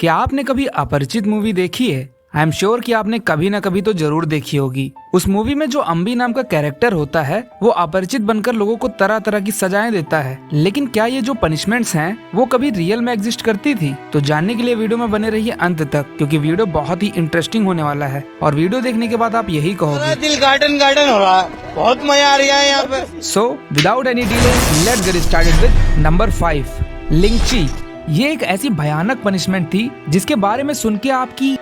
क्या आपने कभी अपरिचित मूवी देखी है? आई एम श्योर कि आपने कभी न कभी तो जरूर देखी होगी। उस मूवी में जो अम्बी नाम का कैरेक्टर होता है वो अपरिचित बनकर लोगों को तरह तरह की सजाएं देता है। लेकिन क्या ये जो पनिशमेंट्स हैं वो कभी रियल में एग्जिस्ट करती थी? तो जानने के लिए वीडियो में बने रहिए अंत तक, क्योंकि वीडियो बहुत ही इंटरेस्टिंग होने वाला है और वीडियो देखने के बाद आप यही कहोगे दिल गार्डन गार्डन हो रहा है, बहुत मजा आ रहा है यहाँ पे। So without any delay let's get started with number 5, लिंची। ये एक ऐसी भयानक पनिशमेंट थी जिसके बारे में सुन के आपकी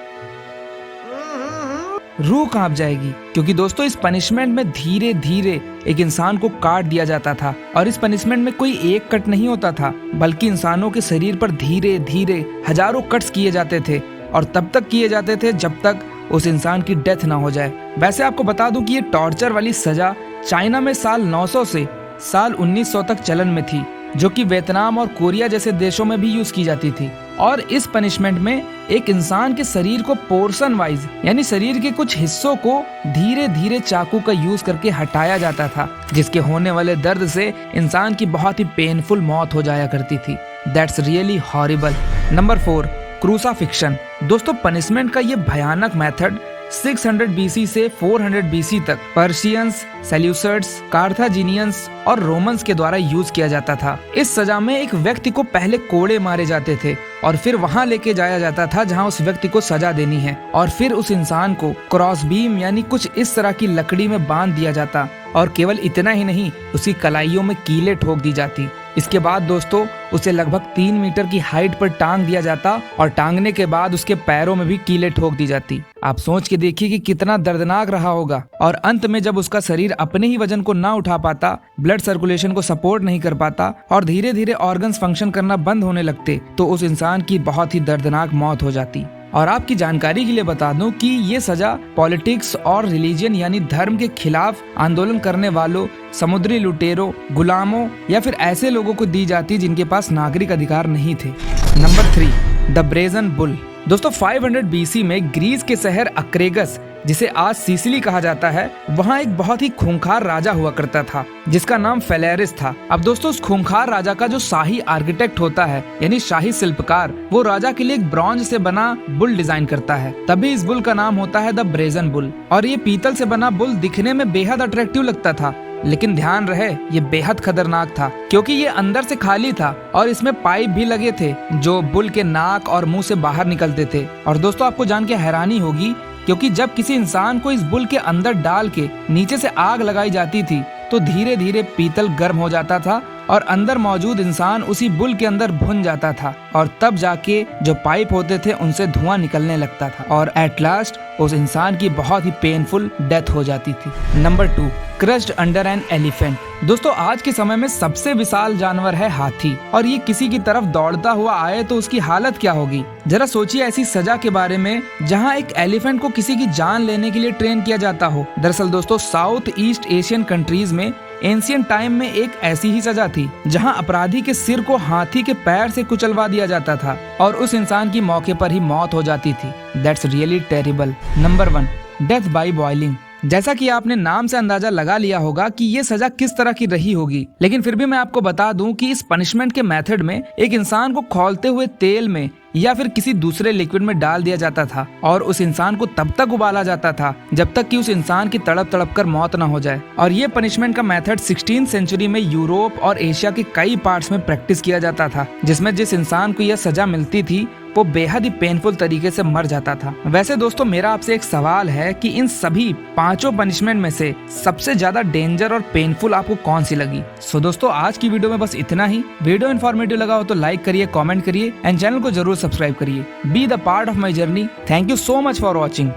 रूह कांप जाएगी, क्योंकि दोस्तों इस पनिशमेंट में धीरे धीरे एक इंसान को काट दिया जाता था। और इस पनिशमेंट में कोई एक कट नहीं होता था, बल्कि इंसानों के शरीर पर धीरे धीरे हजारों कट्स किए जाते थे और तब तक किए जाते थे जब तक उस इंसान की डेथ ना हो जाए। वैसे आपको बता दूं कि ये टॉर्चर वाली सजा चाइना में साल 900 से साल 1900 तक चलन में थी, जो कि वियतनाम और कोरिया जैसे देशों में भी यूज की जाती थी। और इस पनिशमेंट में एक इंसान के शरीर को पोर्शन वाइज यानी शरीर के कुछ हिस्सों को धीरे धीरे चाकू का यूज करके हटाया जाता था, जिसके होने वाले दर्द से इंसान की बहुत ही पेनफुल मौत हो जाया करती थी। That's really horrible. नंबर 4, क्रूसाफिक्शन। दोस्तों पनिशमेंट का ये भयानक मेथड 600 BC से 400 BC तक पर्शियंस, सेल्यूसर्ड्स, कार्थाजिनियंस और रोमन्स के द्वारा यूज किया जाता था। इस सजा में एक व्यक्ति को पहले कोड़े मारे जाते थे और फिर वहां लेके जाया जाता था जहां उस व्यक्ति को सजा देनी है, और फिर उस इंसान को क्रॉस बीम यानी कुछ इस तरह की लकड़ी में बांध दिया जाता और केवल इतना ही नहीं, उसकी कलाइयों में कीलें ठोक दी जाती। इसके बाद दोस्तों उसे लगभग 3 मीटर की हाइट पर टांग दिया जाता और टांगने के बाद उसके पैरों में भी कीलें ठोक दी जाती। आप सोच के देखिए कि कितना दर्दनाक रहा होगा। और अंत में जब उसका शरीर अपने ही वजन को ना उठा पाता, ब्लड सर्कुलेशन को सपोर्ट नहीं कर पाता और धीरे धीरे ऑर्गन्स फंक्शन करना बंद होने लगते, तो उस इंसान की बहुत ही दर्दनाक मौत हो जाती। और आपकी जानकारी के लिए बता दूं कि ये सजा पॉलिटिक्स और रिलीजन यानी धर्म के खिलाफ आंदोलन करने वालों, समुद्री लुटेरों, गुलामों या फिर ऐसे लोगों को दी जाती जिनके पास नागरिक अधिकार नहीं थे। Number 3, the brazen bull. दोस्तों 500 BC में ग्रीस के शहर अक्रेगस, जिसे आज सिसिली कहा जाता है, वहाँ एक बहुत ही खूंखार राजा हुआ करता था जिसका नाम फेलेरिस था। अब दोस्तों उस खूंखार राजा का जो शाही आर्किटेक्ट होता है यानी शाही शिल्पकार, वो राजा के लिए एक ब्रॉन्ज से बना बुल डिजाइन करता है। तभी इस बुल का नाम होता है द ब्रेजन बुल। और ये पीतल से बना बुल दिखने में बेहद अट्रैक्टिव लगता था, लेकिन ध्यान रहे ये बेहद खतरनाक था, क्योंकि ये अंदर से खाली था और इसमें पाइप भी लगे थे जो बुल के नाक और मुंह से बाहर निकलते थे। और दोस्तों आपको जान के हैरानी होगी, क्योंकि जब किसी इंसान को इस बुल के अंदर डाल के नीचे से आग लगाई जाती थी तो धीरे धीरे पीतल गर्म हो जाता था और अंदर मौजूद इंसान उसी बुल के अंदर भुन जाता था, और तब जाके जो पाइप होते थे उनसे धुआं निकलने लगता था और एट लास्ट उस इंसान की बहुत ही पेनफुल डेथ हो जाती थी। Number 2, crushed under an elephant. दोस्तों आज के समय में सबसे विशाल जानवर है हाथी, और ये किसी की तरफ दौड़ता हुआ आए तो उसकी हालत क्या होगी। जरा सोचिए ऐसी सजा के बारे में जहां एक एलिफेंट को किसी की जान लेने के लिए ट्रेन किया जाता हो। दरअसल दोस्तों साउथ ईस्ट एशियन कंट्रीज में एंशिएंट टाइम में एक ऐसी ही सजा थी जहां अपराधी के सिर को हाथी के पैर से कुचलवा दिया जाता था और उस इंसान की मौके पर ही मौत हो जाती थी। That's really terrible. Number 1, death by boiling. जैसा कि आपने नाम से अंदाजा लगा लिया होगा कि ये सजा किस तरह की रही होगी, लेकिन फिर भी मैं आपको बता दूं कि इस पनिशमेंट के मेथड में एक इंसान को खौलते हुए तेल में या फिर किसी दूसरे लिक्विड में डाल दिया जाता था और उस इंसान को तब तक उबाला जाता था जब तक कि उस इंसान की तड़प तड़प कर मौत न हो जाए। और ये पनिशमेंट का मेथड 16th सेंचुरी में यूरोप और एशिया के कई पार्ट्स में प्रैक्टिस किया जाता था, जिसमें जिस इंसान को यह सजा मिलती थी वो बेहद ही पेनफुल तरीके से मर जाता था। वैसे दोस्तों मेरा आपसे एक सवाल है कि इन सभी 5 पनिशमेंट में से सबसे ज्यादा डेंजर और पेनफुल आपको कौन सी लगी? सो दोस्तों आज की वीडियो में बस इतना ही। वीडियो इन्फॉर्मेटिव लगा हो तो लाइक करिए, कमेंट करिए एंड चैनल को जरूर सब्सक्राइब करिए। Be the part of my journey. Thank you so much for watching.